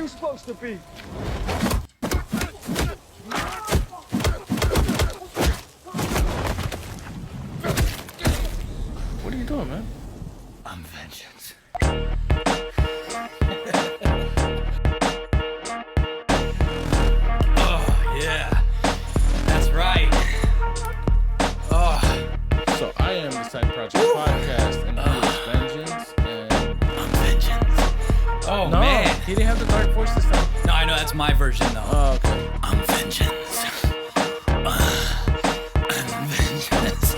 supposed to be? What are you doing, man? I'm vengeance. Oh, yeah. That's right. Oh. So I am the Side Project Podcast, and he is Vengeance, and I'm vengeance. Oh, no, man. he didn't have the Dark Force this time. No, I know. That's my version, though. Oh, okay. I'm vengeance. I'm vengeance.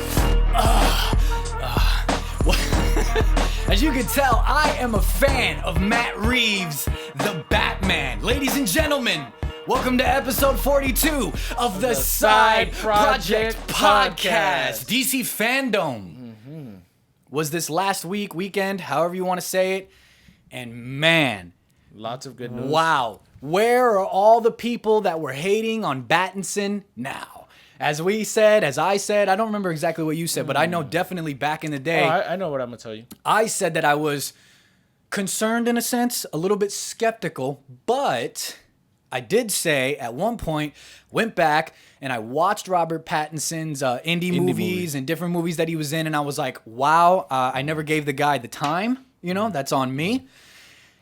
As you can tell, I am a fan of Matt Reeves, the Batman. Ladies and gentlemen, welcome to episode 42 of the Side Project Podcast. DC Fandome was this last weekend, however you want to say it. And man, Lots of good news. wow. Where are all the people that were hating on Battinson now? As I said, I don't remember exactly what you said, but I know definitely back in the day, I know what I'm going to tell you. I said that I was concerned in a sense, a little bit skeptical, but I did say at one point, went back and I watched Robert Pattinson's indie movies and different movies that he was in, and I was like, wow, I never gave the guy the time, that's on me.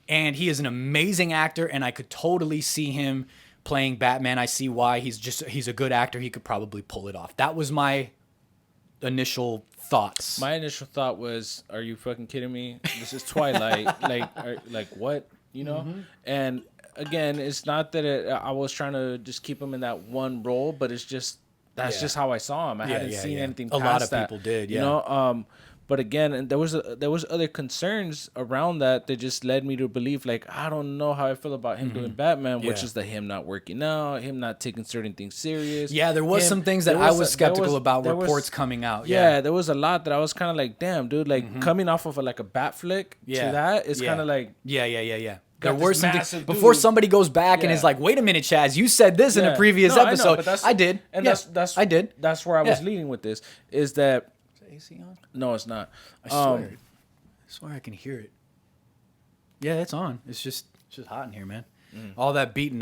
And he is an amazing actor, and I could totally see him playing Batman. I see why. He's a good actor. He could probably pull it off. That was my initial thoughts. My initial thought was, are you fucking kidding me? This is Twilight. like what? And again, it's not that I was trying to just keep him in that one role, but it's just just how I saw him. I hadn't seen anything past that. A lot of people did, But again, and there was other concerns around that just led me to believe, like, I don't know how I feel about him doing Batman, which is him not working out, him not taking certain things serious. Yeah, there was some things that I was skeptical about reports coming out. Yeah, there was a lot that I was kind of like, damn, dude, like coming off of a bat flick to that is kind of like... Yeah. There were some things before somebody goes back and is like, wait a minute, Chaz, you said this in a previous episode. I did. And I did. That's where I was leading with this, is that... AC on? No, it's not. I swear I can hear it. Yeah, it's on. It's just hot in here, man. All that beating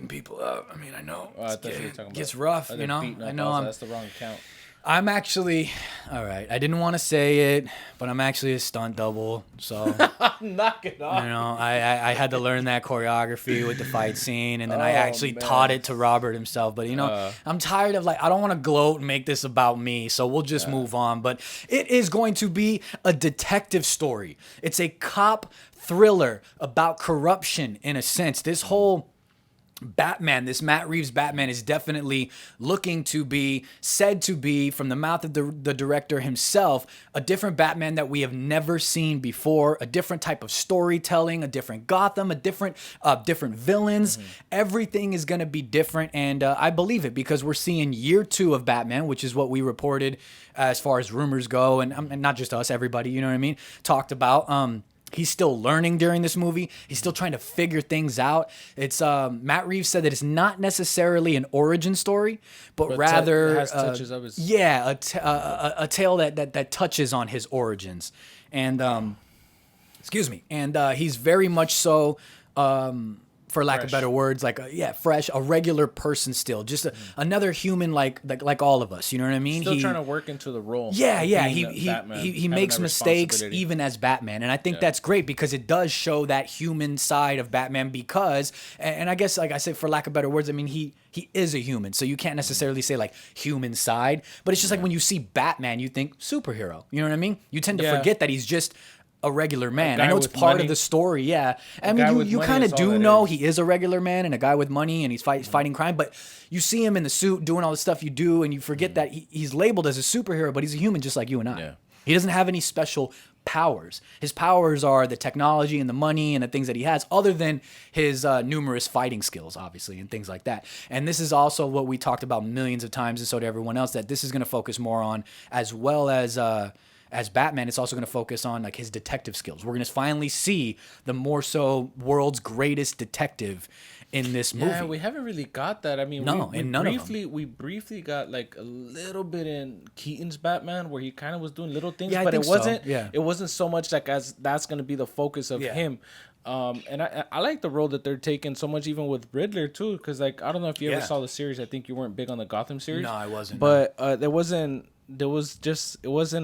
people up. I mean, I know. I thought you were talking about gets rough, I know. That's the wrong account. I'm actually, all right, I didn't want to say it, but I'm actually a stunt double, so. Knock it off. I had to learn that choreography with the fight scene, and then I actually taught it to Robert himself, but I'm tired of I don't want to gloat and make this about me, so we'll just move on, but it is going to be a detective story. It's a cop thriller about corruption, in a sense. This whole Batman, this Matt Reeves Batman, is definitely said to be, from the mouth of the director himself, a different Batman that we have never seen before, a different type of storytelling, a different Gotham, a different villains. Everything is going to be different, and I believe it because we're seeing year 2 of Batman, which is what we reported as far as rumors go, and not just us, everybody, you know what I mean, talked about. He's still learning during this movie. He's still trying to figure things out. It's Matt Reeves said that it's not necessarily an origin story, but rather it has touches of his... a tale that touches on his origins. And he's very much so, for lack of better words, fresh, a regular person still, just another human like all of us. You know what I mean? Still trying to work into the role. Yeah. He makes mistakes even as Batman, and I think that's great because it does show that human side of Batman. Because, and I guess, like I said, for lack of better words, I mean he is a human, so you can't necessarily say human side, but it's just like when you see Batman, you think superhero. You know what I mean? You tend to forget that he's just a regular man. I know it's part of the story, yeah. I mean, you kind of do know he is a regular man and a guy with money, and he's fighting crime, but you see him in the suit doing all the stuff you do, and you forget that he's labeled as a superhero, but he's a human just like you and I. Yeah. He doesn't have any special powers. His powers are the technology and the money and the things that he has, other than his numerous fighting skills, obviously, and things like that. And this is also what we talked about millions of times, and so did everyone else, that this is going to focus more on, as well as as Batman, it's also going to focus on like his detective skills. We're going to finally see the more so world's greatest detective in this movie. Yeah, we haven't really got that. I mean, we briefly got like a little bit in Keaton's Batman where he kind of was doing little things, but it wasn't. So. Yeah. It wasn't so much like as that's going to be the focus of him. And I like the role that they're taking so much, even with Riddler too, because like I don't know if you ever saw the series. I think you weren't big on the Gotham series. No, I wasn't. But it wasn't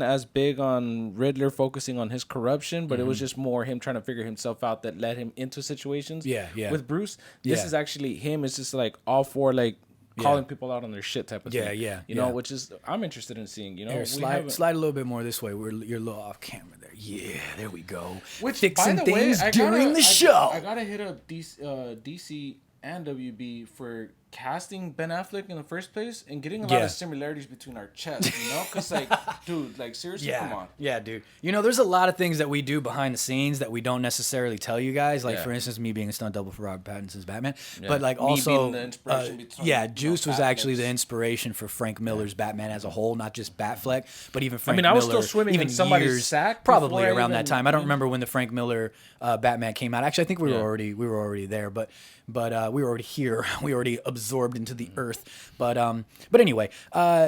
as big on Riddler focusing on his corruption, but it was just more him trying to figure himself out that led him into situations. With Bruce, this is actually him. It's just like all for like calling people out on their shit type of thing. You know, which is I'm interested in seeing. You know, here, slide a little bit more this way. You're a little off camera there. Yeah, there we go. Which fixing by the things way, during the show. I gotta hit up DC and WB for casting Ben Affleck in the first place and getting a lot of similarities between our chests, you know? Because, like, dude, like, seriously, come on. Yeah, dude. You know, there's a lot of things that we do behind the scenes that we don't necessarily tell you guys. Like, for instance, me being a stunt double for Robert Pattinson's Batman. But, like, me also, Juice was actually the inspiration for Frank Miller's Batman as a whole, not just Batfleck, but even Frank Miller. I was still swimming in somebody's sack. Probably around that time. I don't remember when the Frank Miller Batman came out. Actually, I think we were already there, but we were already here. We already absorbed into the earth. But anyway,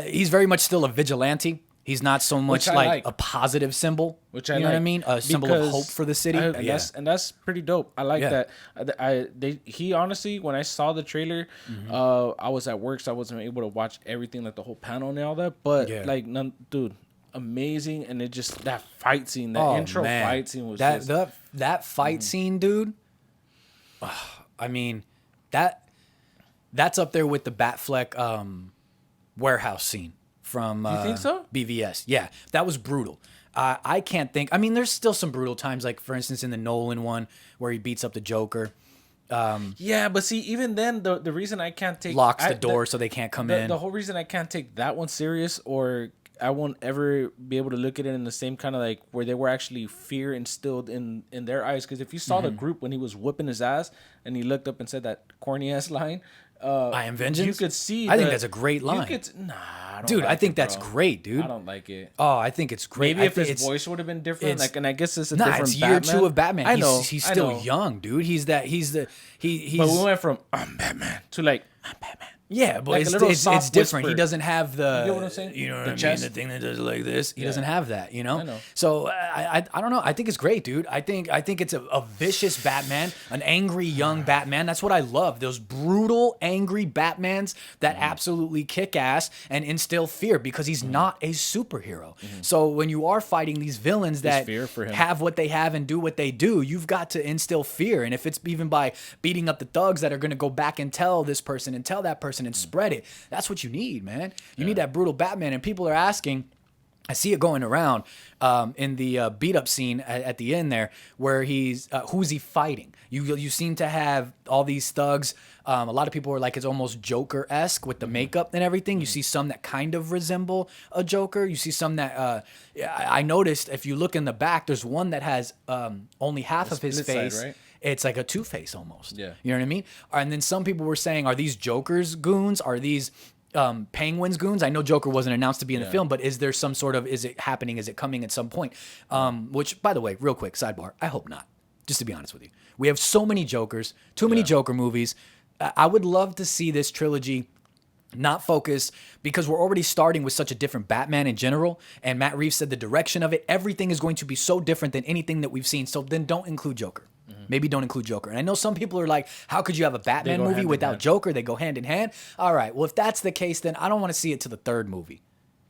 he's very much still a vigilante. He's not so much like a positive symbol. Which you know what I mean? A symbol of hope for the city. And that's pretty dope. I like that. He honestly, when I saw the trailer, I was at work, so I wasn't able to watch everything, like the whole panel and all that. But dude, amazing. And it just that fight scene, intro fight scene was that fight scene, dude. I mean, that's up there with the Batfleck warehouse scene from you think so? BVS. Yeah, that was brutal. I can't think. I mean, there's still some brutal times, like for instance in the Nolan one where he beats up the Joker. But see, even then, the reason I can't take locks the door so they can't come in. The whole reason I can't take that one serious, or I won't ever be able to look at it in the same kind of like where they were actually fear instilled in their eyes. Because if you saw the group when he was whooping his ass and he looked up and said that corny ass line, I am vengeance. You could see. I think that's a great line. I don't dude, like I think it, that's great, dude. I don't like it. Oh, I think it's great. Maybe if his voice would have been different, like, and I guess it's a different it's year Batman. 2 of Batman. I know. He's still young, dude. He's. But we went from I'm Batman to like I'm Batman. Yeah, but like it's different. Whisper. He doesn't have the. You know what I'm saying? You know what I mean? The thing that does like this. He doesn't have that. You know. I know. So I don't know. I think it's great, dude. I think it's a vicious Batman, an angry young Batman. That's what I love. Those brutal, angry Batmans that absolutely kick ass and instill fear because he's not a superhero. So when you are fighting these villains that have what they have and do what they do, you've got to instill fear. And if it's even by beating up the thugs that are going to go back and tell this person and tell that person and spread it. That's what you need, man. You need that brutal Batman. And people are asking, I see it going around in the beat up scene at the end there where he's who's he fighting? You seem to have all these thugs. A lot of people are like it's almost Joker-esque with the makeup and everything. You see some that kind of resemble a Joker. You see some that I noticed if you look in the back, there's one that has only half of his face. Side, right? It's like a Two-Face almost. Yeah. You know what I mean? And then some people were saying, are these Joker's goons? Are these Penguin's goons? I know Joker wasn't announced to be in the film, but is there some sort of, is it happening? Is it coming at some point? Which, by the way, real quick, sidebar, I hope not. Just to be honest with you. We have so many Jokers, too many Joker movies. I would love to see this trilogy not focus because we're already starting with such a different Batman in general. And Matt Reeves said the direction of it, everything is going to be so different than anything that we've seen. So then don't include Joker. Maybe don't include Joker. And I know some people are like, how could you have a Batman movie without Joker? They go hand in hand. All right. Well, if that's the case, then I don't want to see it to the third movie.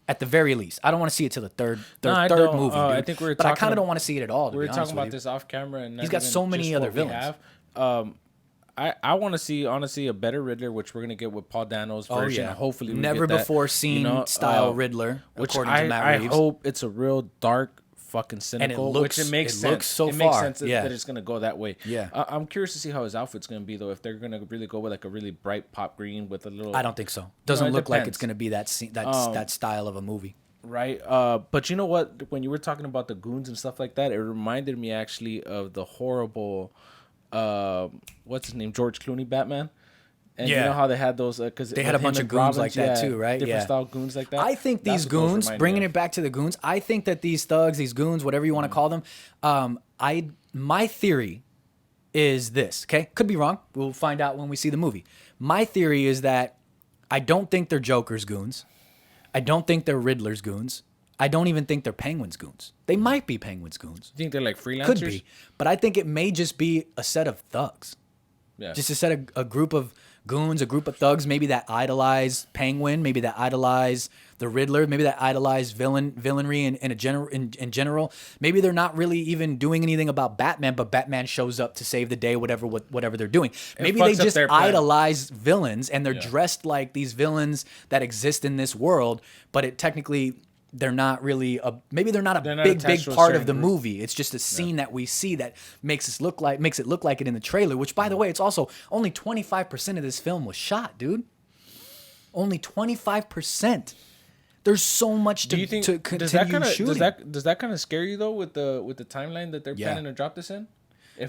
At the very least. I don't want to see it to the third movie. I think but I kind of don't want to see it at all. We were talking about this off camera. And he's got so many other villains. I want to see, honestly, a better Riddler, which we're going to get with Paul Dano's version. Hopefully we never get before that, seen style Riddler, according to Matt Reeves. I hope it's a real dark, fucking cynical, and it makes sense that it's going to go that way. Yeah. I'm curious to see how his outfit's going to be, though, if they're going to really go with like a really bright pop green with a little... I don't think so. Doesn't look like it's going to be that style of a movie. Right. But you know what? When you were talking about the goons and stuff like that, it reminded me actually of the horrible... what's his name? George Clooney Batman. And you know how they had those because they had a bunch of goons like that too, right? Different style goons like that. I think these goons, bringing it back to the goons, I think that these thugs, these goons, whatever you want to call them, my theory is this. Okay, could be wrong. We'll find out when we see the movie. My theory is that I don't think they're Joker's goons. I don't think they're Riddler's goons. I don't even think they're Penguin's goons. They might be Penguin's goons. You think they're like freelancers? Could be, but I think it may just be a set of thugs. Yeah. Just a set of a group of goons, a group of thugs, maybe that idolize Penguin, maybe that idolize the Riddler, maybe that idolize villainry in general. Maybe they're not really even doing anything about Batman, but Batman shows up to save the day, whatever they're doing. Maybe they just idolize villains and they're dressed like these villains that exist in this world, but it technically they're not really maybe they're not a big part of the movie. It's just a scene that we see that makes it look like it in the trailer, which by the way, it's also only 25% of this film was shot, dude. Only 25%. There's so much to continue shooting. Does that kind of scare you though with the timeline that they're planning to drop this in?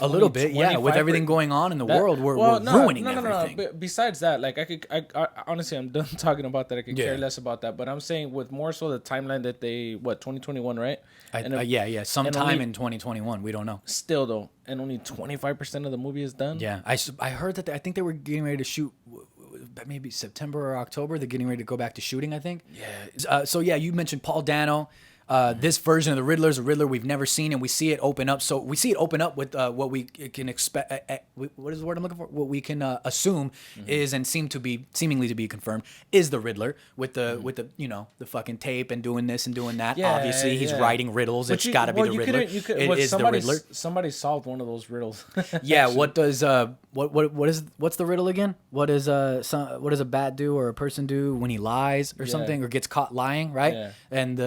A little bit, yeah. With everything going on in the world, we're ruining everything. But besides that, like I honestly, I'm done talking about that. I could care less about that. But I'm saying with more so the timeline that they 2021, right? Sometime in 2021, we don't know. Still though, and only 25% of the movie is done. Yeah, I heard that I think they were getting ready to shoot. Maybe September or October, they're getting ready to go back to shooting, I think. Yeah. So you mentioned Paul Dano. This version of the Riddler is a Riddler we've never seen, and we see it open up. So we see it open up with what we can expect. What is the word I'm looking for? What we can assume is and seemingly to be confirmed is the Riddler with the the fucking tape and doing this and doing that. Yeah, obviously, he's writing riddles. It's got to be the Riddler. It is the Riddler. Somebody solved one of those riddles. Yeah. What does what's the riddle again? What does a bat do or a person do when he lies or something or gets caught lying? Right. Yeah. And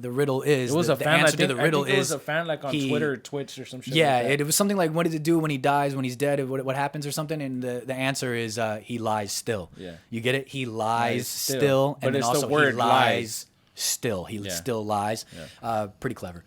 the riddle is the answer to the riddle is. It was a fan like on Twitter or Twitch or some shit. Yeah, like it was something like, what does it do when he dies, when he's dead, what happens or something? And the answer is he lies still. Yeah, you get it? He lies still, and then also the word he lies still. He still lies. Yeah. Pretty clever.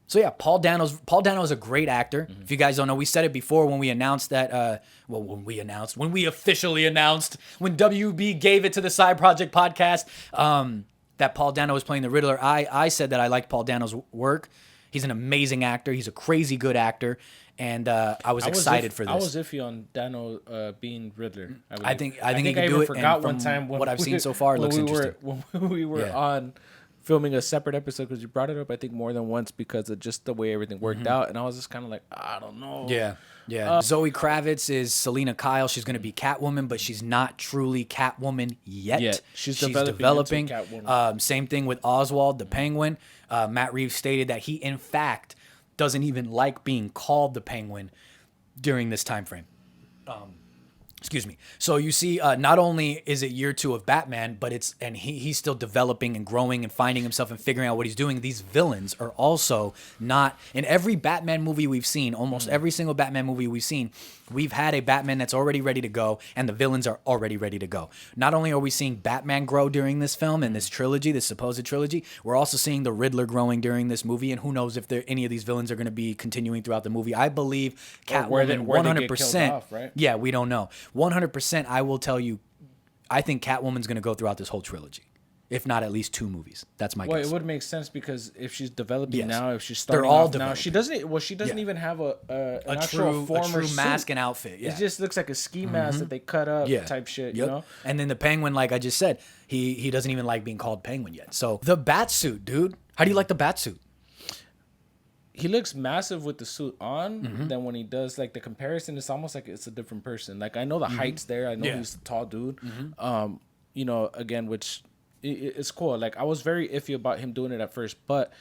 So yeah, Paul Dano is a great actor. If you guys don't know, we said it before when we announced that. When we officially announced, when WB gave it to the Side Project podcast. That Paul Dano was playing the Riddler. I said that I liked Paul Dano's work. He's an amazing actor. He's a crazy good actor, and I was excited for this. I was iffy on Dano being Riddler. I think he can do it. Forgot one time what I've seen so far, it looks interesting. When we were on filming a separate episode, because you brought it up, I think more than once because of just the way everything worked out, and I was just kind of like, I don't know. Yeah. Yeah, Zoe Kravitz is Selena Kyle. She's going to be Catwoman, but she's not truly Catwoman yet. She's developing. Same thing with Oswald, the Penguin. Matt Reeves stated that he, in fact, doesn't even like being called the Penguin during this time frame. Excuse me. So you see, not only is it year 2 of Batman, but he's still developing and growing and finding himself and figuring out what he's doing. These villains are also not in every Batman movie we've seen. Almost every single Batman movie we've seen, we've had a Batman that's already ready to go, and the villains are already ready to go. Not only are we seeing Batman grow during this film and this trilogy, this supposed trilogy, we're also seeing the Riddler growing during this movie, and who knows if any of these villains are going to be continuing throughout the movie. I believe Catwoman 100%. Off, right? Yeah, we don't know. 100%, I will tell you, I think Catwoman's going to go throughout this whole trilogy, if not at least 2 movies. That's my guess. Well, it would make sense because if she's developing now, if she's starting off now, she doesn't even have an actual form or mask and outfit. Yeah. It just looks like a ski mask that they cut up type shit, you know? And then the Penguin, like I just said, he doesn't even like being called Penguin yet. So the Batsuit, dude. How do you like the Batsuit? He looks massive with the suit on. Then when he does like the comparison, it's almost like it's a different person. Like I know the height's there. I know he's a tall dude. Again, which it's cool. Like I was very iffy about him doing it at first, but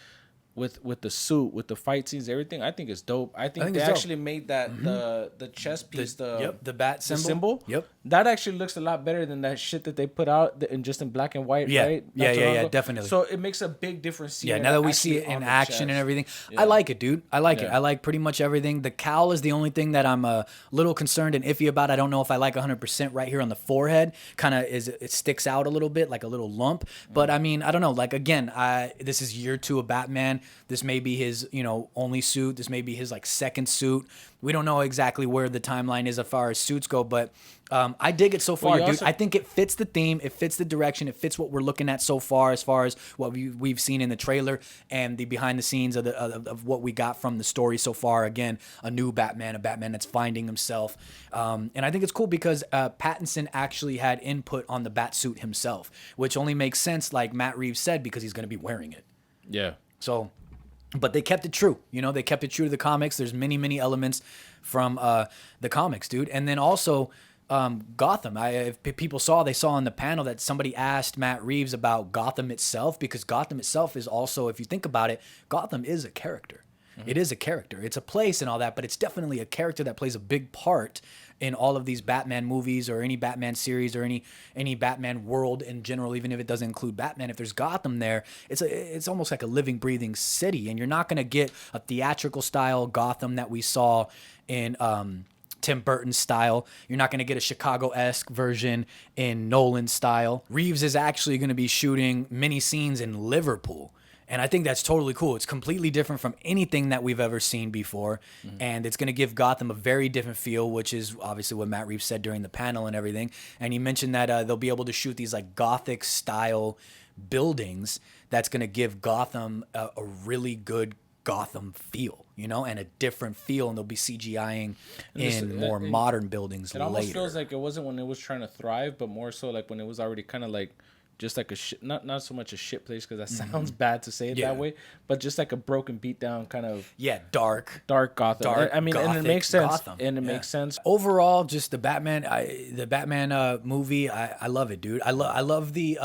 with the suit, with the fight scenes, everything, I think it's dope. I think they actually made that the chest piece, the bat symbol. Yep, that actually looks a lot better than that shit that they put out in black and white. Right? Yeah, definitely. So it makes a big difference. Yeah, now that we see it in action and everything, I like it, dude. I like it. I like pretty much everything. The cowl is the only thing that I'm a little concerned and iffy about. I don't know if I like 100% right here on the forehead. Kind of it sticks out a little bit, like a little lump. But I mean, I don't know. Like again, this is year 2 of Batman. This may be his, only suit. This may be his like second suit. We don't know exactly where the timeline is as far as suits go, but I dig it so far, dude. I think it fits the theme, it fits the direction, it fits what we're looking at so far as what we've seen in the trailer and the behind the scenes of what we got from the story so far. Again, a new Batman, a Batman that's finding himself, and I think it's cool because Pattinson actually had input on the Batsuit himself, which only makes sense, like Matt Reeves said, because he's going to be wearing it. Yeah. So. But they kept it true. They kept it true to the comics. There's many, many elements from the comics, dude. And then also Gotham. If people they saw in the panel that somebody asked Matt Reeves about Gotham itself, because Gotham itself is also, if you think about it, Gotham is a character. Mm-hmm. It is a character. It's a place and all that, but it's definitely a character that plays a big part in all of these Batman movies or any Batman series or any Batman world in general, even if it doesn't include Batman. If there's Gotham there, it's almost like a living, breathing city, and you're not going to get a theatrical style Gotham that we saw in Tim Burton's style. You're not going to get a Chicago-esque version in Nolan's style. Reeves is actually going to be shooting mini scenes in Liverpool. And I think that's totally cool. It's completely different from anything that we've ever seen before. Mm-hmm. And it's going to give Gotham a very different feel, which is obviously what Matt Reeves said during the panel and everything. And he mentioned that they'll be able to shoot these like Gothic style buildings that's going to give Gotham a really good Gotham feel, and a different feel. And they'll be CGIing in more modern buildings later. It almost feels like it wasn't when it was trying to thrive, but more so like when it was already kind of like just like not so much a shit place, because that sounds bad to say it that way, but just like a broken, beat down kind of dark Gotham. I mean, and it makes sense. Gotham. And it makes sense. Overall, just the Batman movie, I love it, dude. I love the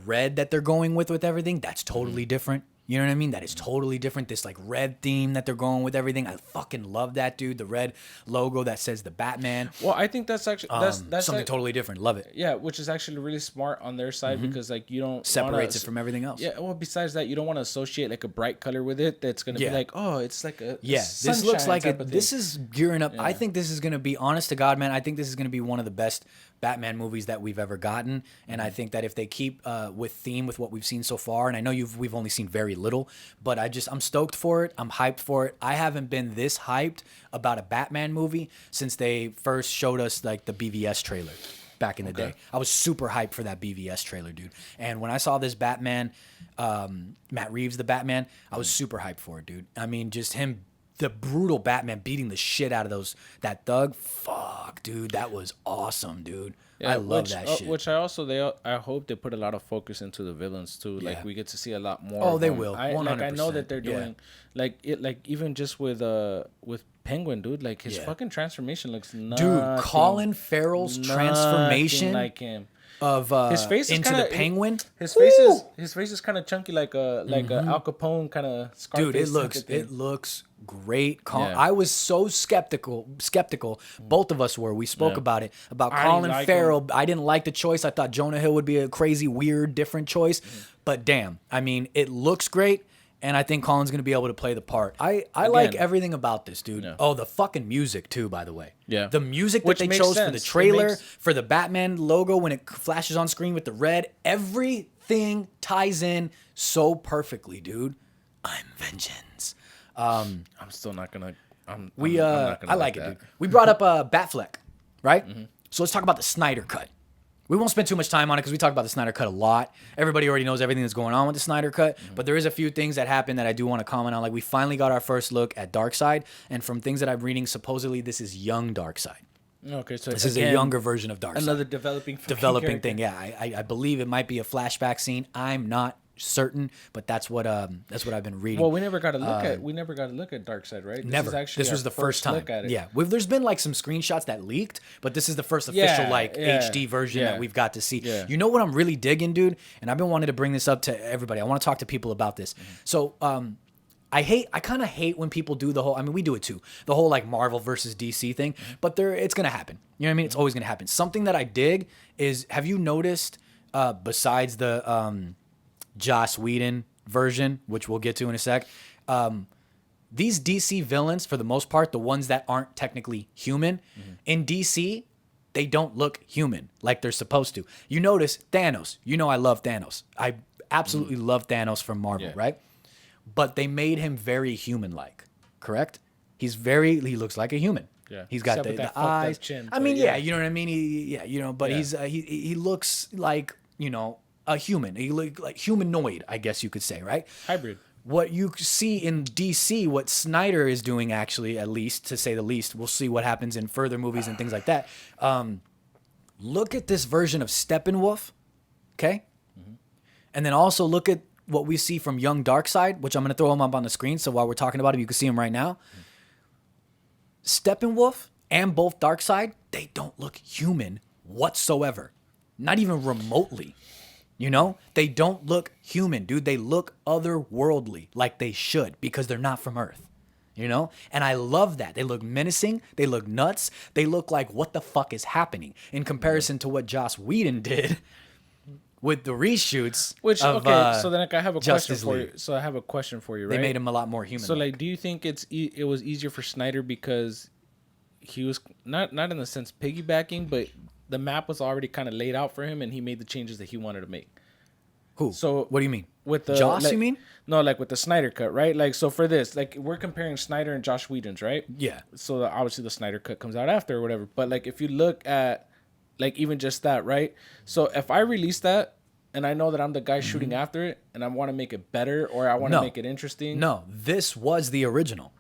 red that they're going with everything. That's totally different. You know what I mean? That is totally different. This like red theme that they're going with everything. I fucking love that, dude. The red logo that says the Batman. Well, I think that's actually that's something totally different. Love it. Yeah, which is actually really smart on their side, because like you don't separates it from everything else. Yeah. Well, besides that, you don't want to associate like a bright color with it. That's gonna be like, oh, it's like a This looks like it. This is gearing up. Yeah. I think this is gonna be, honest to God, man. I think this is gonna be one of the best Batman movies that we've ever gotten, and I think that if they keep with what we've seen so far, and I know we've only seen very little, but I'm stoked for it. I'm hyped for it. I haven't been this hyped about a Batman movie since they first showed us like the BVS trailer back in the day. I was super hyped for that BVS trailer, dude. And when I saw this Batman, Matt Reeves, the Batman, I was super hyped for it, dude. I mean, just him, the brutal Batman beating the shit out of that thug. Fuck, dude, that was awesome, dude. Yeah, I love that shit. Which I hope they put a lot of focus into the villains too. Like we get to see a lot more. Oh, they will. 100%. I know that they're doing like even just with Penguin, dude. Like his fucking transformation looks nothing, dude. Colin Farrell's transformation like him. Of his face is into kinda, the Penguin. His face is kind of chunky, like a Al Capone kind of. Dude, it looks great. I was so skeptical. Both of us were. We spoke about it. About Colin Farrell. I didn't like the choice. I thought Jonah Hill would be a crazy, weird, different choice. But damn, I mean, it looks great. And I think Colin's going to be able to play the part. I like everything about this, dude. Yeah. Oh, the fucking music, too, by the way. Yeah. The music that they chose for the trailer, for the Batman logo when it flashes on screen with the red, everything ties in so perfectly, dude. I'm vengeance. I'm still not going to... I like it, dude. We brought up Batfleck, right? Mm-hmm. So let's talk about the Snyder Cut. We won't spend too much time on it because we talk about the Snyder Cut a lot. Everybody already knows everything that's going on with the Snyder Cut, but there is a few things that happened that I do want to comment on. Like we finally got our first look at Darkseid, and from things that I'm reading, supposedly this is young Darkseid. Okay, so this is a younger version of Darkseid. Another developing thing. Yeah, I believe it might be a flashback scene. I'm not certain, but that's what I've been reading. Well, we never got to look at Darkseid, right? This was the first time. Look at it. Yeah, there's been like some screenshots that leaked, but this is the first official HD version that we've got to see. Yeah. You know what I'm really digging, dude? And I've been wanting to bring this up to everybody. I want to talk to people about this. Mm-hmm. So, I kind of hate when people do the whole, I mean, we do it too, the whole like Marvel versus DC thing, but it's going to happen. You know what I mean? It's always going to happen. Something that I dig is, have you noticed, besides the Joss Whedon version, which we'll get to in a sec, these DC villains, for the most part, the ones that aren't technically human, in DC, they don't look human like they're supposed to. You notice Thanos. You know I love Thanos. I absolutely love Thanos from Marvel, right? but they made him very human-like. Correct? He looks like a human. Yeah. Got Except with the that eyes. chin, I mean, yeah. you know what I mean. But Yeah. he looks like a human. He look like humanoid, I guess you could say, right? Hybrid. What you see in DC, what Snyder is doing, actually, at least to say the least, we'll see what happens in further movies and things like that. Look at this version of Steppenwolf, okay? And then also look at what we see from Young Darkseid, which I'm going to throw him up on the screen. So while we're talking about him, you can see him right now. Steppenwolf and both Darkseid, they don't look human whatsoever. Not even remotely. They don't look human, dude. They look otherworldly, like they should, because they're not from Earth. And I love that. They look menacing. They look nuts. They look like, what the fuck is happening? In comparison to what Joss Whedon did with the reshoots. Which, of, so then I have a question for you. So I have a question for you, right? They made him a lot more human. So, like, do you think it was easier for Snyder because he was not in the sense piggybacking, but the map was already kind of laid out for him and he made the changes that he wanted to make? Who? So what do you mean? With the Joss, you mean? No, like with the Snyder Cut, right? Like, so for this, like, we're comparing Snyder and Josh Whedon's, right? Yeah. So obviously the Snyder Cut comes out after or whatever. But like, if you look at like even just that, right? So if I release that and I know that I'm the guy shooting after it and I want to make it better or I want to make it interesting. No, this was the original.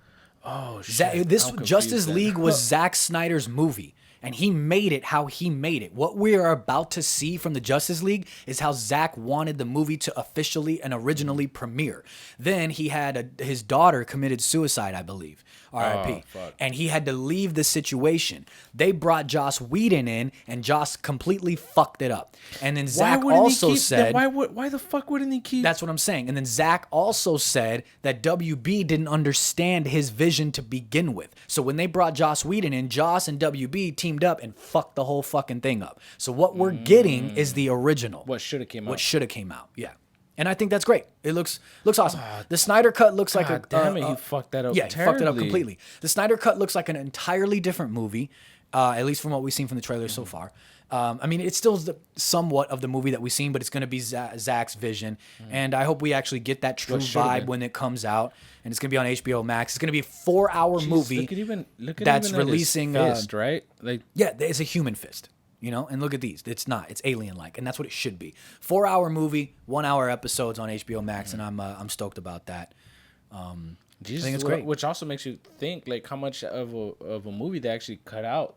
Oh shit! This Justice League was Zack Snyder's movie, and he made it how he made it. What we are about to see from the Justice League is how Zack wanted the movie to officially and originally premiere. Then he had his daughter committed suicide, I believe. R.I.P. And he had to leave the situation. They brought Joss Whedon in, and Joss completely fucked it up. And then Zack also said, why the fuck wouldn't he keep? That's what I'm saying. And then Zack also said that WB didn't understand his vision to begin with. So when they brought Joss Whedon in, Joss and WB teamed up and fucked the whole fucking thing up. So what we're getting is the original. What should have came out. Yeah. And I think that's great. It looks awesome. The Snyder Cut looks like a... damn it, he fucked that up Yeah, terribly. he fucked it up completely. The Snyder Cut looks like an entirely different movie, at least from what we've seen from the trailer so far. I mean, it's still somewhat of the movie that we've seen, but it's going to be Zack's vision. And I hope we actually get that true vibe when it comes out. And it's going to be on HBO Max. It's going to be a 4-hour movie that's releasing... His fist, right? Like, yeah, it's a human fist. And look at these. It's not. It's alien-like, and that's what it should be. 4-hour movie, 1-hour episodes on HBO Max, and I'm stoked about that. I think it's great. Which also makes you think, like, how much of a movie they actually cut out.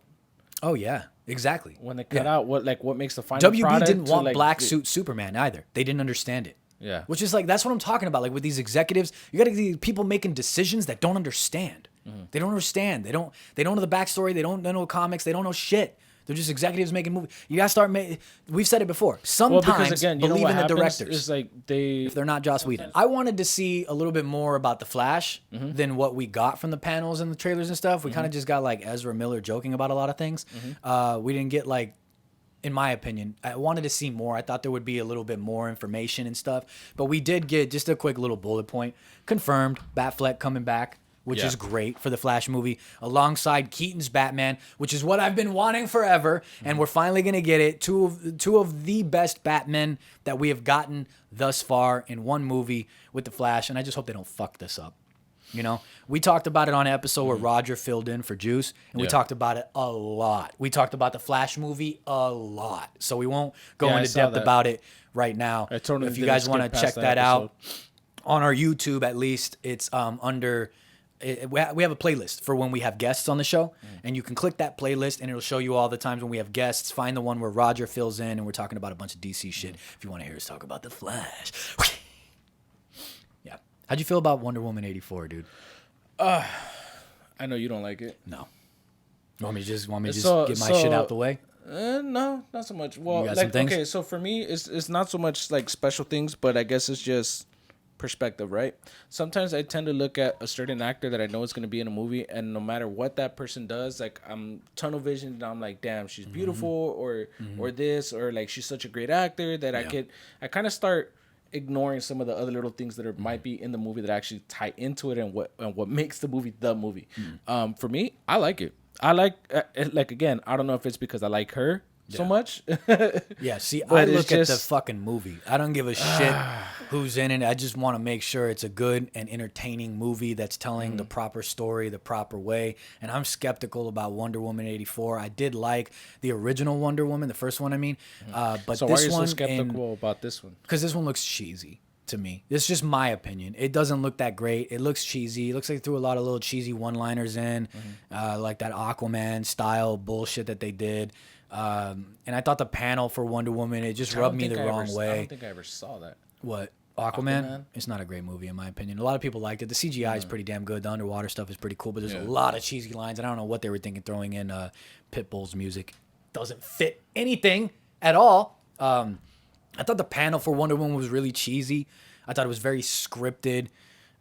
Oh yeah, exactly. When they cut out what makes the final WB product didn't want like, black suit Superman either. They didn't understand it. Yeah. Which is like, that's what I'm talking about. Like with these executives, you got to get people making decisions that don't understand. They don't understand. They don't know the backstory. They don't know comics. They don't know shit. They're just executives making movies. You gotta start making. We've said it before. Sometimes again, believe in the directors. It's like if they're not Joss Whedon. I wanted to see a little bit more about the Flash than what we got from the panels and the trailers and stuff. We kind of just got like Ezra Miller joking about a lot of things. We didn't get like, in my opinion, I wanted to see more. I thought there would be a little bit more information and stuff, but we did get just a quick little bullet point. Confirmed, Batfleck coming back, which is great for the Flash movie, alongside Keaton's Batman, which is what I've been wanting forever, and we're finally going to get it. Two of the best Batmen that we have gotten thus far in one movie with the Flash, and I just hope they don't fuck this up. We talked about it on an episode where Roger filled in for Juice, and we talked about it a lot. We talked about the Flash movie a lot, so we won't go into depth about it right now. If you guys want to check that out on our YouTube, at least, it's under... We have a playlist for when we have guests on the show, and you can click that playlist, and it'll show you all the times when we have guests. Find the one where Roger fills in, and we're talking about a bunch of DC shit. If you want to hear us talk about the Flash, yeah. How'd you feel about Wonder Woman 84, dude? I know you don't like it. No. You want me to just get my shit out the way? No, not so much. Well, you got some things? Okay, so for me, it's not so much like special things, but I guess it's just perspective, right? Sometimes I tend to look at a certain actor that I know is going to be in a movie, and no matter what that person does, like I'm tunnel visioned, and I'm like, damn, she's beautiful, or this, or like she's such a great actor that I kind of start ignoring some of the other little things that might be in the movie that actually tie into it and what makes the movie the movie. For me, I like it. I like again, I don't know if it's because I like her so much. Yeah, see, I But it's look at the just- fucking movie. I don't give a shit who's in it. I just want to make sure it's a good and entertaining movie that's telling the proper story the proper way. And I'm skeptical about Wonder Woman 84. I did like the original Wonder Woman, the first one, I mean. But So why are this you so one, skeptical about this one? because this one looks cheesy to me. It's just my opinion. It doesn't look that great. It looks cheesy. It looks like they threw a lot of little cheesy one-liners in, like that Aquaman style bullshit that they did. And I thought the panel for Wonder Woman, it just rubbed me the wrong way. I don't think I ever saw that. What? Aquaman? It's not a great movie in my opinion. A lot of people liked it. The CGI is pretty damn good. The underwater stuff is pretty cool, but there's a lot of cheesy lines. And I don't know what they were thinking throwing in Pitbull's music. Doesn't fit anything at all. I thought the panel for Wonder Woman was really cheesy. I thought it was very scripted.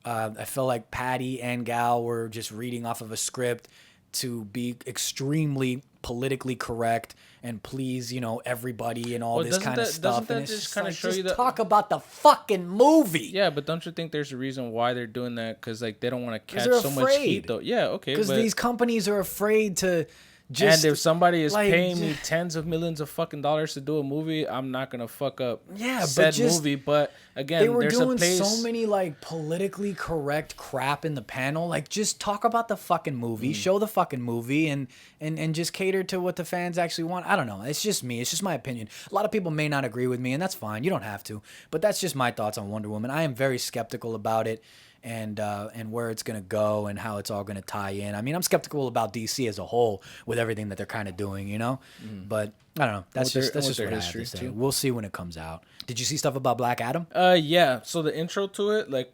I felt like Patty and Gal were just reading off of a script to be extremely politically correct and please, everybody and all this kind of stuff. Doesn't that And it's just kind of like, show you just that? talk about the fucking movie. Yeah, but don't you think there's a reason why they're doing that? Because like they don't want to catch they're so much heat, afraid. though. Yeah, okay. Because But these companies are afraid to just. and if somebody is like, paying me tens of millions of fucking dollars to do a movie, I'm not gonna fuck up Yeah, said but just- movie. But again, They were there's doing a place. so many like politically correct crap in the panel. Like, just talk about the fucking movie, show the fucking movie, and just cater to what the fans actually want. I don't know. It's just me. It's just my opinion. A lot of people may not agree with me, and that's fine. You don't have to. But that's just my thoughts on Wonder Woman. I am very skeptical about it. And where it's gonna go and how it's all gonna tie in. I mean, I'm skeptical about DC as a whole with everything that they're kind of doing, But I don't know. That's With just their what I have history, to say. too. We'll see when it comes out. Did you see stuff about Black Adam? Yeah. So the intro to it, like,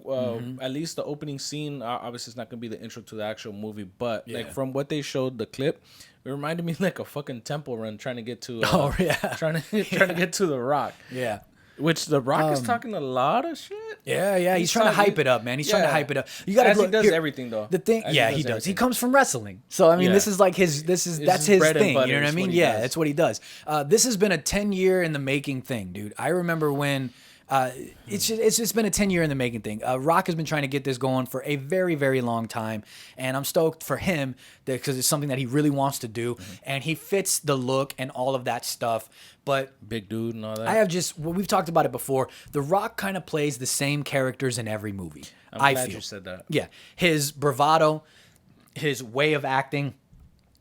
at least the opening scene, obviously it's not gonna be the intro to the actual movie, but like from what they showed, the clip, it reminded me like a fucking temple run trying to get to. Trying to get to the Rock. Yeah. Which the Rock is talking a lot of shit. Yeah. He's trying to hype it up, man. He's trying to hype it up. You got to. He does everything though. The thing, As he does. He everything. comes from wrestling, so I mean, this is like his. That's his bread and thing. butter You know what I is mean? what he Yeah, does. that's what he does. This has been a 10-year in the making thing, dude. I remember when. It's just been a 10-year in the making thing. Rock has been trying to get this going for a very, very long time, and I'm stoked for him because it's something that he really wants to do, and he fits the look and all of that stuff. But Big dude and all that. I have we've talked about it before. The Rock kind of plays the same characters in every movie. I'm glad feel. you said that. Yeah, his bravado, his way of acting,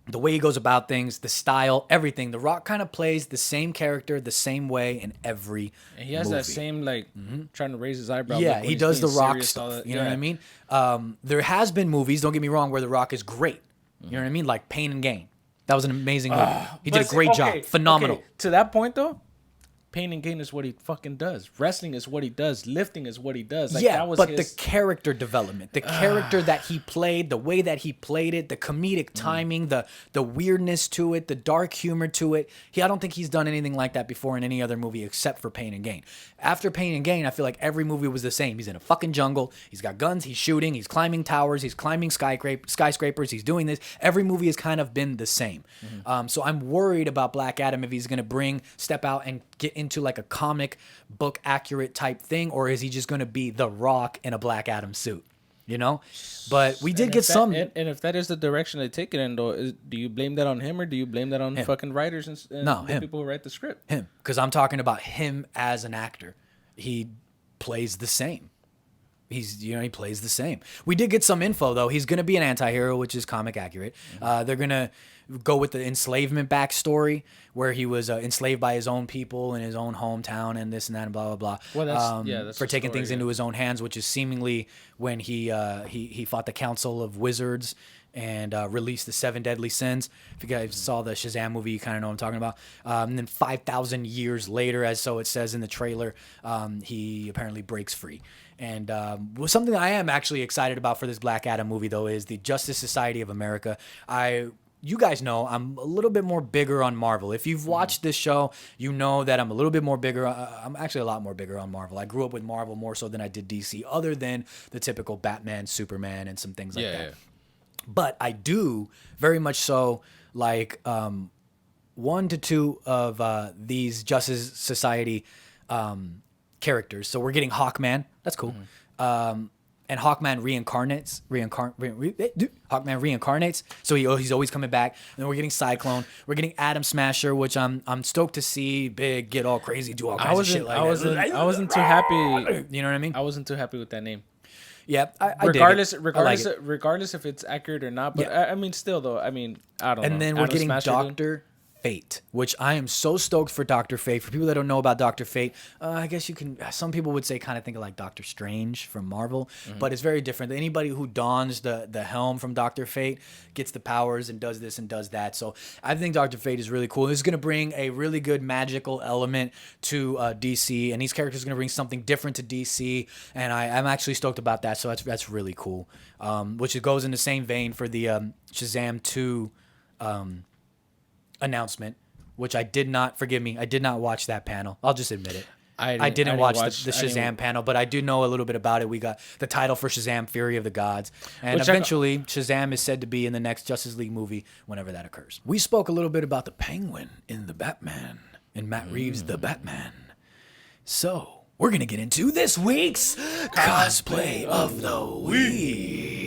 the way he goes about things, the style, everything. The Rock kind of plays the same character the same way in every And he has movie. that same like trying to raise his eyebrow. Yeah, look when he he's does the being Rock serious, all stuff. that. You know what I mean? There has been movies, don't get me wrong, where the Rock is great. You know what I mean? Like Pain and Gain. That was an amazing movie. He did a great job. Phenomenal. Okay. To that point though, Pain and Gain is what he fucking does. Wrestling is what he does. Lifting is what he does. Like, Yeah, that was but his... the character development, the character that he played, the way that he played it, the comedic timing, the weirdness to it, the dark humor to it. I don't think he's done anything like that before in any other movie except for Pain and Gain. After Pain and Gain, I feel like every movie was the same. He's in a fucking jungle. He's got guns. He's shooting. He's climbing towers. He's climbing skyscrapers. He's doing this. Every movie has kind of been the same. So I'm worried about Black Adam if he's going to step out and get into like a comic book accurate type thing, or is he just going to be The Rock in a Black Adam suit? But we did get some. And if that is the direction they take it in, though, do you blame that on him or do you blame that on fucking writers and No, the him. people who write the script? Him, because I'm talking about him as an actor. He plays the same. He plays the same. We did get some info though. He's gonna be an anti-hero, which is comic accurate. They're gonna go with the enslavement backstory, where he was enslaved by his own people in his own hometown and this and that and blah blah blah. Well, that's for the taking story, things into his own hands, which is seemingly when he fought the Council of Wizards and released the 7 deadly sins. If you guys saw the Shazam movie, you kind of know what I'm talking about. And then 5,000 years later, as so it says in the trailer, he apparently breaks free. And something that I am actually excited about for this Black Adam movie, though, is the Justice Society of America. You guys know I'm a little bit more bigger on Marvel. If you've watched this show, you know that I'm a little bit more bigger. I'm actually a lot more bigger on Marvel. I grew up with Marvel more so than I did DC, other than the typical Batman, Superman, and some things like that. Yeah. But I do very much so like 1 to 2 of these Justice Society characters. So we're getting Hawkman. That's cool. and Hawkman Hawkman reincarnates, so he's always coming back. And then we're getting Cyclone, we're getting Atom Smasher, which I'm stoked to see Big get all crazy, do all kinds of shit like that. I wasn't too happy. You know what I mean? I wasn't too happy with that name. Yeah, regardless if it's accurate or not. But I mean, still though, I mean, I don't know. And then we're getting Dr. Fate, which I am so stoked for Dr. Fate. For people that don't know about Dr. Fate, I guess you can, some people would say kind of think of like Doctor Strange from Marvel, but it's very different. Anybody who dons the helm from Dr. Fate gets the powers and does this and does that. So I think Dr. Fate is really cool. This is going to bring a really good magical element to DC, and these characters are going to bring something different to DC, and I'm actually stoked about that. So that's really cool. Which goes in the same vein for the Shazam 2 announcement, which I did not watch that panel. I'll just admit it. I didn't watch the Shazam panel, but I do know a little bit about it. We got the title for Shazam, Fury of the Gods. And eventually, Shazam is said to be in the next Justice League movie whenever that occurs. We spoke a little bit about the Penguin in The Batman, in Matt Reeves' The Batman. So, we're going to get into this week's Cosplay of the Week.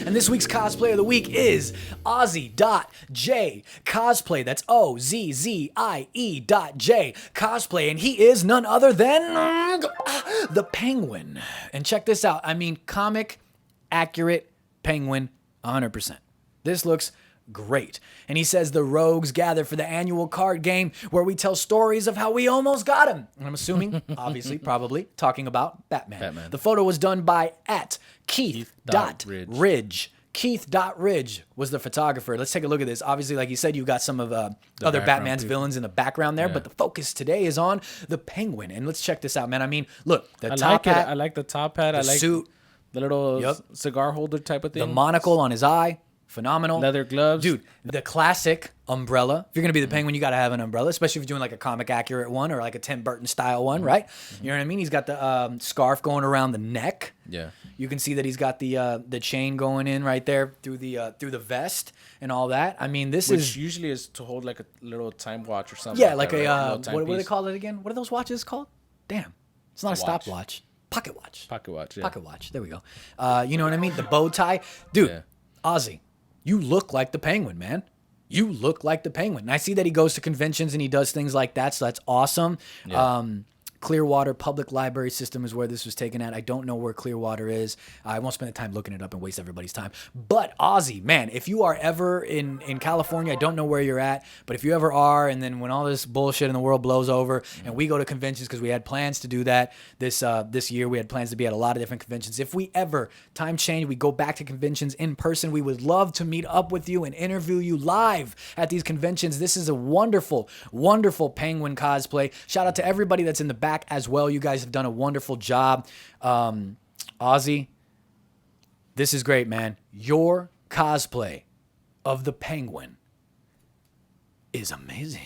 And this week's Cosplay of the Week is Ozzy.J Cosplay. That's OZZIE.J Cosplay. And he is none other than the Penguin. And check this out. I mean, comic accurate Penguin 100%. This looks great. And he says the rogues gather for the annual card game where we tell stories of how we almost got him. And I'm assuming, obviously, probably talking about Batman. The photo was done by @Keith.Ridge. Keith.Ridge was the photographer. Let's take a look at this. Obviously, like you said, you've got some of other Batman's villains in the background there, but the focus today is on the Penguin. And let's check this out, man. I mean, look, the top hat. I like the top hat. I like suit. The little cigar holder type of thing. The monocle on his eye. Phenomenal. Leather gloves. Dude, the classic umbrella. If you're going to be the Penguin, you got to have an umbrella, especially if you're doing like a comic accurate one or like a Tim Burton style one, right? You know what I mean? He's got the scarf going around the neck. Yeah. You can see that he's got the chain going in right there through the vest and all that. I mean, Which usually is to hold like a little time watch or something. Yeah, like a what do they call it again? What are those watches called? Damn. It's not a stopwatch. Pocket watch. Pocket watch, yeah. Pocket watch. There we go. You know what I mean? The bow tie. Dude, Ozzy. You look like the Penguin, man. You look like the Penguin. And I see that he goes to conventions and he does things like that, so that's awesome. Yeah. Clearwater Public Library System is where this was taken at. I don't know where Clearwater is. I won't spend the time looking it up and waste everybody's time. But Ozzy, man, if you are ever in California, I don't know where you're at, but if you ever are, and then when all this bullshit in the world blows over and we go to conventions, because we had plans to do that this year, we had plans to be at a lot of different conventions. If we ever, time change, we go back to conventions in person, we would love to meet up with you and interview you live at these conventions. This is a wonderful, wonderful Penguin cosplay. Shout out to everybody that's in the back as well. You guys have done a wonderful job. Ozzy, this is great, man. Your cosplay of the Penguin is amazing.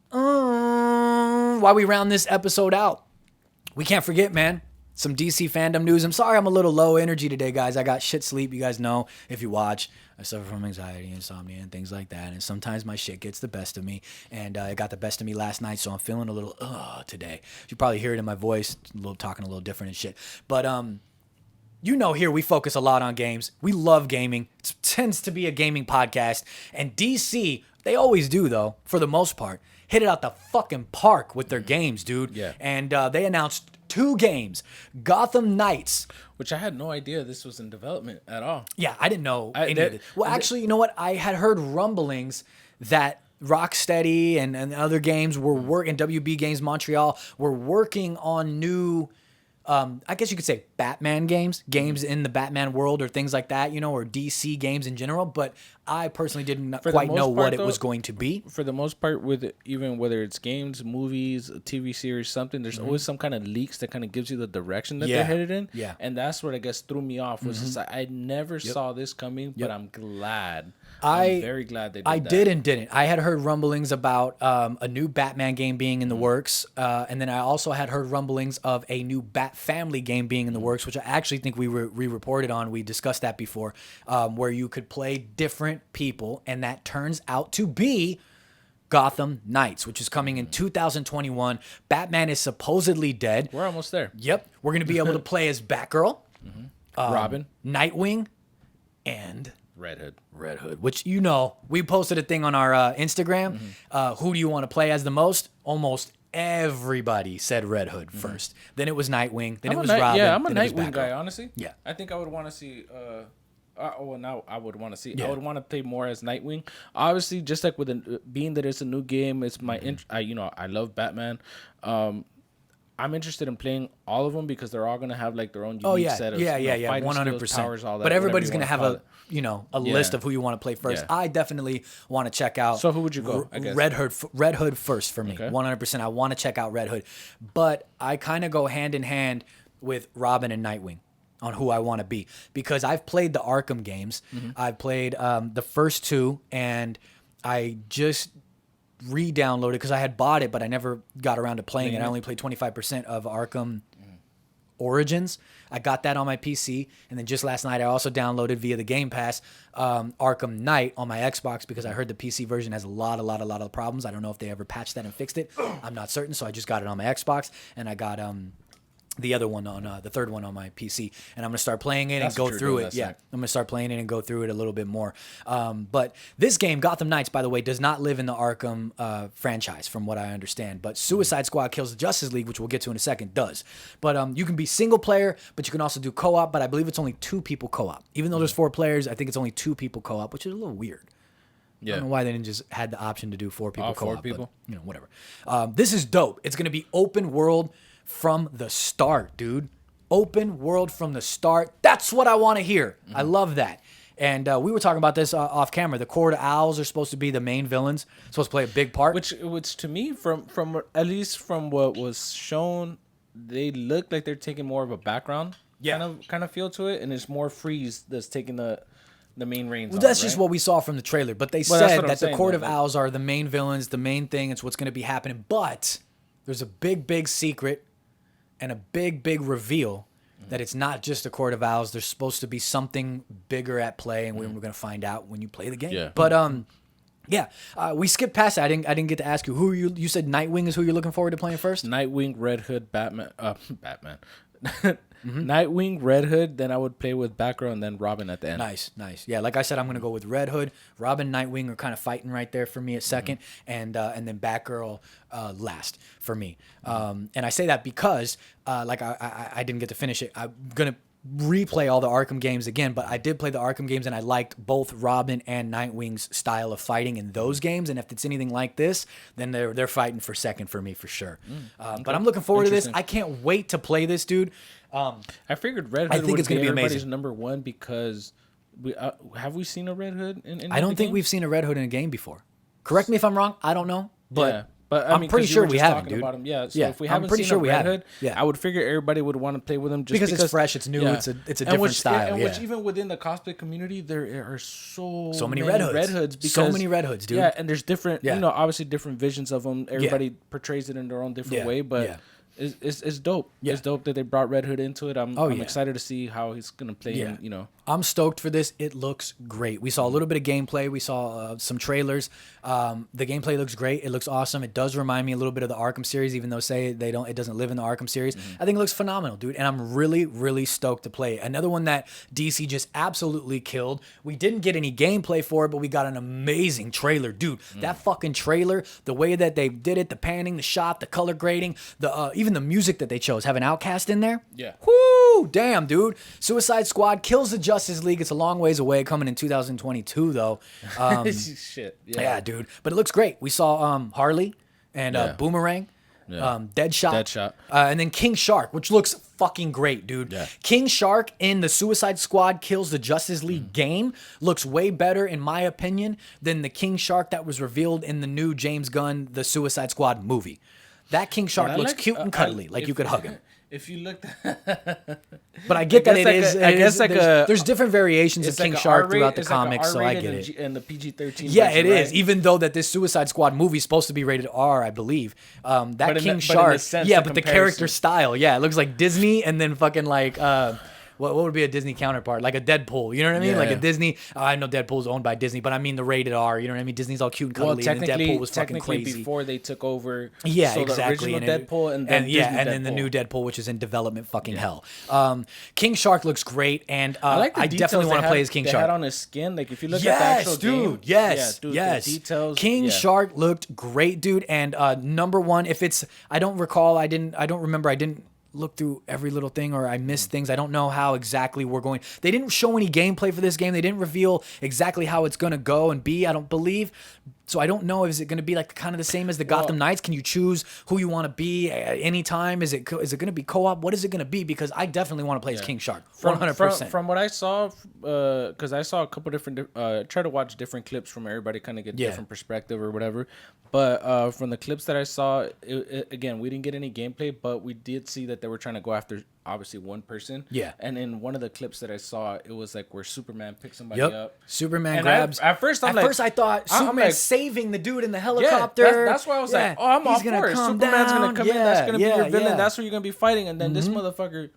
While we round this episode out, we can't forget, man, some DC fandom news. I'm sorry I'm a little low energy today, guys. I got shit sleep. You guys know if you watch. I suffer from anxiety, insomnia, and things like that. And sometimes my shit gets the best of me. And it got the best of me last night, so I'm feeling a little today. You probably hear it in my voice, talking a little different and shit. But you know, here we focus a lot on games. We love gaming. It tends to be a gaming podcast. And DC, they always do, though, for the most part, hit it out the fucking park with their games, dude. Yeah. And they announced 2 games. Gotham Knights. Which I had no idea this was in development at all. Yeah, I didn't know any of it. Well, actually, you know what? I had heard rumblings that Rocksteady and other games were working, WB Games Montreal, were working on new, I guess you could say Batman games in the Batman world or things like that, you know, or DC games in general. But I personally didn't quite know what it was going to be. For the most part, with even whether it's games, movies, a TV series, something, there's always some kind of leaks that kind of gives you the direction that they're headed in. Yeah. And that's what I guess threw me off. Was just, I never saw this coming, but I'm glad. I'm very glad they did that. I did and didn't. I had heard rumblings about a new Batman game being in the works. And then I also had heard rumblings of a new Bat Family game being in the works, which I actually think we reported on. We discussed that before, where you could play different people, and that turns out to be Gotham Knights, which is coming in 2021. Batman is supposedly dead. We're almost there. Yep. We're going to be able to play as Batgirl, Robin, Nightwing, and Red Hood. which, we posted a thing on our Instagram. Who do you want to play as the most? Almost everybody said Red Hood first. Then it was Nightwing. Then it was Robin. Yeah, I'm a then it was Nightwing guy, honestly. Yeah. I think I would want to see. Now I would want to see. Yeah. I would want to play more as Nightwing. Obviously, just like with being that it's a new game, it's my. I love Batman. I'm interested in playing all of them because they're all gonna have like their own unique set of 100%. powers, all that. But everybody's gonna have a a list of who you want to play first. Yeah. I definitely want to check out. So who would you go? I guess Red Hood first for me. Okay. 100%. I want to check out Red Hood, but I kind of go hand in hand with Robin and Nightwing on who I want to be because I've played the Arkham games. I've played the first two, and I just re-downloaded because I had bought it, but I never got around to playing it. I only played 25% of Arkham Origins. I got that on my PC, and then just last night I also downloaded via the Game Pass Arkham Knight on my Xbox because I heard the PC version has a lot of problems. I don't know if they ever patched that and fixed it. I'm not certain, so I just got it on my Xbox, and I got the other one on the third one on my PC, and I'm gonna start playing it and go through it. Yeah, I'm gonna start playing it and go through it a little bit more. But this game, Gotham Knights, by the way, does not live in the Arkham franchise, from what I understand. But Suicide Squad Kills the Justice League, which we'll get to in a second, does. But you can be single player, but you can also do co-op. But I believe it's only 2 people co-op. Even though there's 4 players, I think it's only 2 people co-op, which is a little weird. Yeah. I don't know why they didn't just had the option to do 4 people co-op. 4 people. But, whatever. This is dope. It's gonna be open world from the start, dude. Open world from the start. That's what I want to hear. I love that. And we were talking about this off camera. The Court of Owls are supposed to be the main villains, supposed to play a big part. Which to me, from at least from what was shown, they look like they're taking more of a background kind of feel to it, and it's more Freeze that's taking the main reins. Well, that's just what we saw from the trailer. But they said that the Court of Owls are the main villains, the main thing. It's what's going to be happening. But there's a big secret and a big reveal that it's not just a Court of Owls. There's supposed to be something bigger at play, and we're going to find out when you play the game. Yeah. But we skipped past that. I didn't get to ask you who you said Nightwing is who you're looking forward to playing first. Nightwing, Red Hood, Batman. Nightwing, Red Hood. Then I would play with Batgirl and then Robin at the end. Nice. Yeah, like I said, I'm gonna go with Red Hood. Robin, Nightwing are kind of fighting right there for me at second, and then Batgirl last for me. And I say that because I didn't get to finish it. I'm gonna replay all the Arkham games again, but I did play the Arkham games, and I liked both Robin and Nightwing's style of fighting in those games. And if it's anything like this, then they're fighting for second for me for sure. Okay. But I'm looking forward to this. I can't wait to play this, dude. I figured Red Hood would be everybody's number one because have we seen a Red Hood in I don't think we've seen a Red Hood in a game before. Correct me if I'm wrong. I don't know, but I'm pretty sure we haven't, dude. If we haven't seen a Red Hood, I would figure everybody would want to play with him just because it's fresh, it's new, it's a different style. Which even within the cosplay community, there are so many Red Hoods. Because, so many Red Hoods, dude. Yeah, and there's different, obviously different visions of them. Everybody portrays it in their own different way, but it's dope. Yeah. It's dope that they brought Red Hood into it. I'm excited to see how he's gonna play. Yeah. I'm stoked for this. It looks great. We saw a little bit of gameplay. We saw some trailers. The gameplay looks great. It looks awesome. It does remind me a little bit of the Arkham series, even though it doesn't live in the Arkham series. I think it looks phenomenal, dude. And I'm really stoked to play it. Another one that DC just absolutely killed. We didn't get any gameplay for it, but we got an amazing trailer, dude. That fucking trailer, the way that they did it, the panning, the shot, the color grading, even the music that they chose. Have an Outcast in there? Yeah. Whoo! Damn, dude. Suicide Squad Kills the Justice League. It's a long ways away, coming in 2022, though. Shit. Yeah, dude. But it looks great. We saw Harley and Boomerang. Yeah. Deadshot. And then King Shark, which looks fucking great, dude. Yeah. King Shark in the Suicide Squad Kills the Justice League game looks way better, in my opinion, than the King Shark that was revealed in the new James Gunn, the Suicide Squad movie. That King Shark looks cute and cuddly, like you could hug him. If you look, but I get that it is. I guess there's different variations of King Shark throughout the comics, so I get it. And the PG-13. Yeah, it is. Even though that this Suicide Squad movie is supposed to be rated R, I believe. That King Shark, but the character style, it looks like Disney, and then fucking like what would be a Disney counterpart? Like a Deadpool, you know what I mean? Yeah. Like a Disney. I know Deadpool's owned by Disney, but I mean the rated R. You know what I mean? Disney's all cute and cuddly, and then Deadpool was fucking crazy before they took over. Yeah, so exactly. The original Deadpool and then then the new Deadpool, which is in development, fucking hell. King Shark looks great, and I definitely want to play as King Shark. Had on his skin, like if you look at the actual game, yes, the details. King Shark looked great, dude. And number one, if it's, I don't remember, I didn't look through every little thing, or I missed things. I don't know how exactly we're going. They didn't show any gameplay for this game. They didn't reveal exactly how it's going to go and be, I don't believe. So I don't know, is it going to be like kind of the same as the Gotham Knights? Can you choose who you want to be at any time? Is it going to be co-op? What is it going to be? Because I definitely want to play as King Shark. 100%. From what I saw, because I saw a couple different, try to watch different clips from everybody, kind of get different perspective or whatever. But from the clips that I saw, again, we didn't get any gameplay, but we did see that they were trying to go after obviously one person. Yeah. And in one of the clips that I saw, it was like where Superman picks somebody up. Superman and grabs. At first I thought Superman's saving the dude in the helicopter. Yeah, that's why I was like, oh, I'm all for it. Superman's going to come in. That's going to be your villain. That's what you're going to be fighting. And then this motherfucker...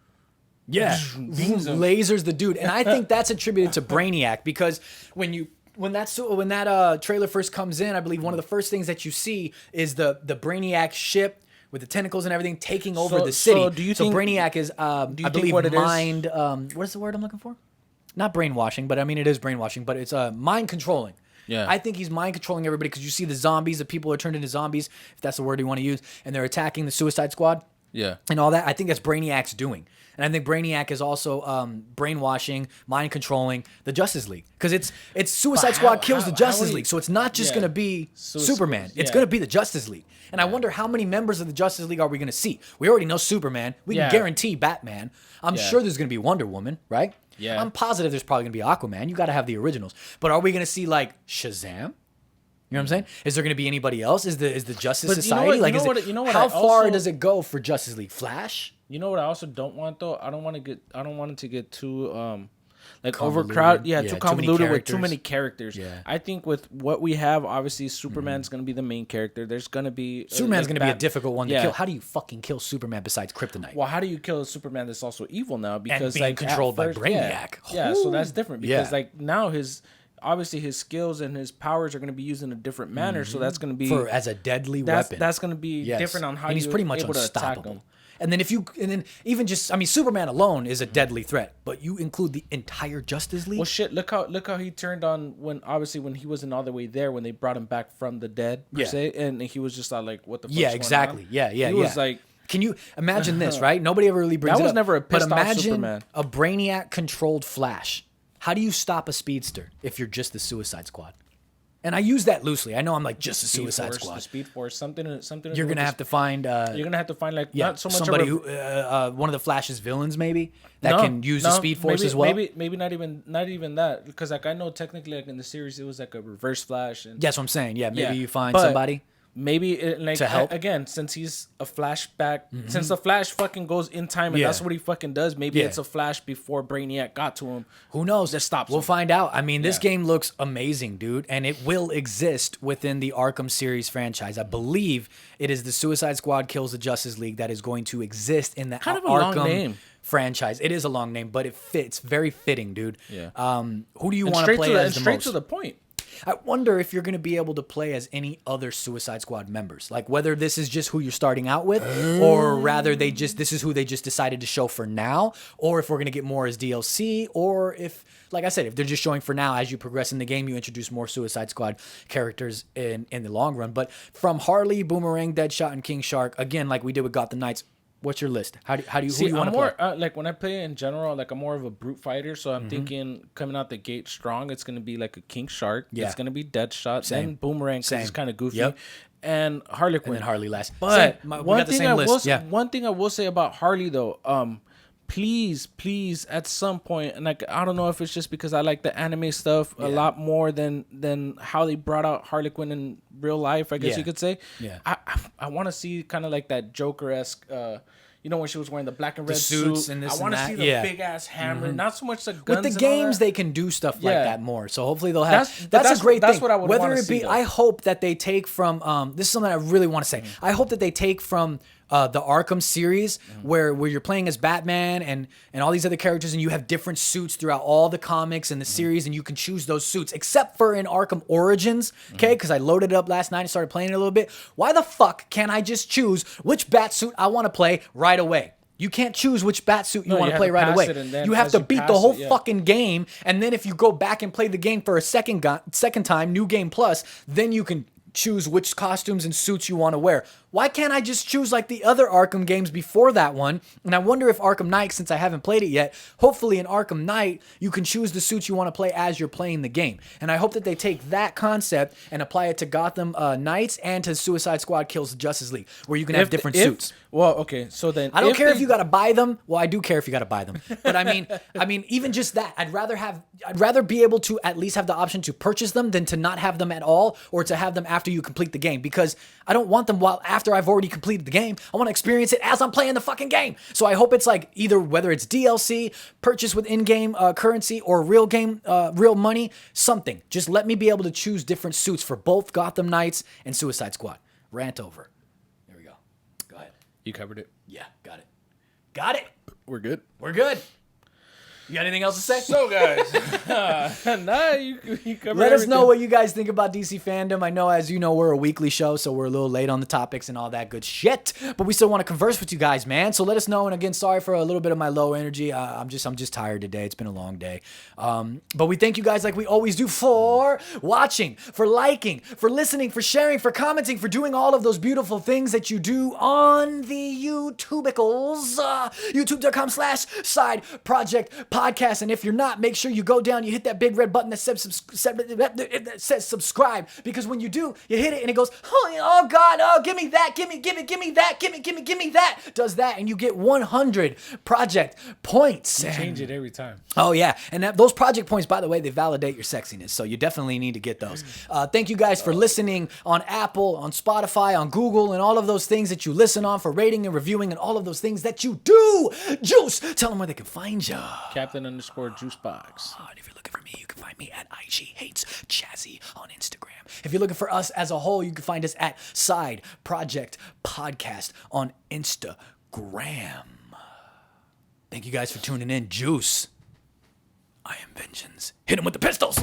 lasers the dude. And I think that's attributed to Brainiac, because when that trailer first comes in, I believe one of the first things that you see is the Brainiac ship with the tentacles and everything taking over the city. So do you think Brainiac is, I believe, mind... what is the word I'm looking for? Not brainwashing, but I mean, it is brainwashing, but it's mind controlling. Yeah. I think he's mind controlling everybody, because you see the zombies, the people are turned into zombies, if that's the word you want to use, and they're attacking the Suicide Squad. Yeah. And all that. I think that's Brainiac's doing. And I think Brainiac is also brainwashing, mind controlling the Justice League, because it's Suicide Squad kills the Justice League, so it's not just going to be Superman. It's going to be the Justice League. And I wonder how many members of the Justice League are we going to see? We already know Superman. We can guarantee Batman. I'm sure there's going to be Wonder Woman, right? Yeah. I'm positive there's probably going to be Aquaman. You got to have the originals. But are we going to see like Shazam? You know what I'm saying? Is there going to be anybody else? Is the Justice Society? How far does it go for Justice League? Flash? You know what I also don't want though? I don't want it to get too like overcrowded. Yeah, too convoluted with too many characters. Yeah. I think with what we have, obviously Superman's going to be the main character. There's going to be Superman's going to be a difficult one to kill. How do you fucking kill Superman besides Kryptonite? Well, how do you kill a Superman that's also evil now? Because and being controlled by Brainiac. Yeah, so that's different, because like now obviously his skills and his powers are going to be used in a different manner, so that's going to be as a deadly weapon. That's going to be different on how he's pretty much unstoppable. And then even Superman alone is a deadly threat, but you include the entire Justice League. Well, shit! Look how he turned on when he wasn't all the way there, when they brought him back from the dead per se, and he was just like, what the fuck? Yeah, exactly. He was like. Can you imagine this? Right? Nobody ever really brings that it was up. Never a pissed but off imagine Superman. A Brainiac controlled Flash. How do you stop a speedster if you're just the Suicide Squad? And I use that loosely. I know I'm like just a Suicide Squad. The Speed Force, something. You're gonna have to find. You're gonna have to find like not so much somebody who one of the Flash's villains maybe that can use the Speed Force as well. Maybe not even that, because like I know technically like in the series it was like a Reverse Flash. And that's what I'm saying. Yeah, maybe you find somebody. Maybe to help again, since he's a flashback, since the Flash fucking goes in time and that's what he fucking does. Maybe it's a Flash before Brainiac got to him. Who knows? That stops. We'll find out. I mean, this game looks amazing, dude, and it will exist within the Arkham series franchise. I believe it is the Suicide Squad kills the Justice League that is going to exist in the kind of a Arkham long name. Franchise. It is a long name, but it fits. Very fitting, dude. Yeah. Who do you want to play as the most? Straight to the point. I wonder if you're going to be able to play as any other Suicide Squad members. Like whether this is just who you're starting out with, or rather this is who they just decided to show for now, or if we're going to get more as DLC, or if, like I said, if they're just showing for now, as you progress in the game, you introduce more Suicide Squad characters in the long run. But from Harley, Boomerang, Deadshot, and King Shark, again, like we did with Gotham Knights, what's your list? Who do you want to play? Like when I play in general, like I'm more of a brute fighter. So I'm thinking coming out the gate strong, it's going to be like a King Shark. Yeah. It's going to be Deadshot. Then Boomerang, because it's kind of goofy. Yep. And Harley Quinn. And then Harley last. But one thing I will say about Harley though, please at some point, and like I don't know if it's just because I like the anime stuff a lot more than how they brought out Harley Quinn in real life, I guess you could say. Yeah. I want to see kind of like that Joker-esque, when she was wearing the black and red suits and this. I want to see the big ass hammer, not so much the guns. With the games, they can do stuff like that more. So hopefully they'll have. That's a great thing. That's what I would want to see. I hope that they take from. This is something I really want to say. I hope that they take from the Arkham series, where you're playing as Batman and all these other characters, and you have different suits throughout all the comics and the series, and you can choose those suits, except for in Arkham Origins, okay? Because I loaded it up last night and started playing it a little bit. Why the fuck can't I just choose which bat suit I want to play right away? You can't choose which bat suit you want to play right away. You have to beat the whole fucking game, and then if you go back and play the game for a second time, New Game Plus, then you can choose which costumes and suits you want to wear. Why can't I just choose like the other Arkham games before that one? And I wonder if Arkham Knight, since I haven't played it yet, hopefully in Arkham Knight, you can choose the suits you want to play as you're playing the game. And I hope that they take that concept and apply it to Gotham Knights and to Suicide Squad Kills the Justice League, where you can have different suits. Well, okay, so then I don't care if you got to buy them. Well, I do care if you got to buy them. But I mean, even just that, I'd rather be able to at least have the option to purchase them than to not have them at all, or to have them after you complete the game, because I don't want them after I've already completed the game. I want to experience it as I'm playing the fucking game. So I hope it's like either whether it's DLC, purchase with in-game currency, or real money, something. Just let me be able to choose different suits for both Gotham Knights and Suicide Squad. Rant over. There we go. Go ahead. You covered it. Yeah, got it. Got it. We're good. We're good. You got anything else to say? So, guys, you covered Let us everything. know what you guys think about DC Fandom. I know, as you know, we're a weekly show, so we're a little late on the topics and all that good shit. But we still want to converse with you guys, man. So let us know. And again, sorry for a little bit of my low energy. I'm just tired today. It's been a long day. But we thank you guys like we always do for watching, for liking, for listening, for sharing, for commenting, for doing all of those beautiful things that you do on the YouTubicals. YouTube.com/Side Project Podcast. And if you're not, make sure you go down, you hit that big red button that says subscribe, because when you do, you hit it and it goes, oh God, oh, give me that, give me that, does that, and you get 100 project points. You change it every time. Oh yeah, and those project points, by the way, they validate your sexiness, so you definitely need to get those. Thank you guys for listening on Apple, on Spotify, on Google, and all of those things that you listen on, for rating and reviewing, and all of those things that you do. Juice, tell them where they can find you. Captain_Juicebox. And if you're looking for me, you can find me at IG Hates Chazzy on Instagram. If you're looking for us as a whole, you can find us at Side Project Podcast on Instagram. Thank you guys for tuning in. Juice, I am vengeance. Hit him with the pistols.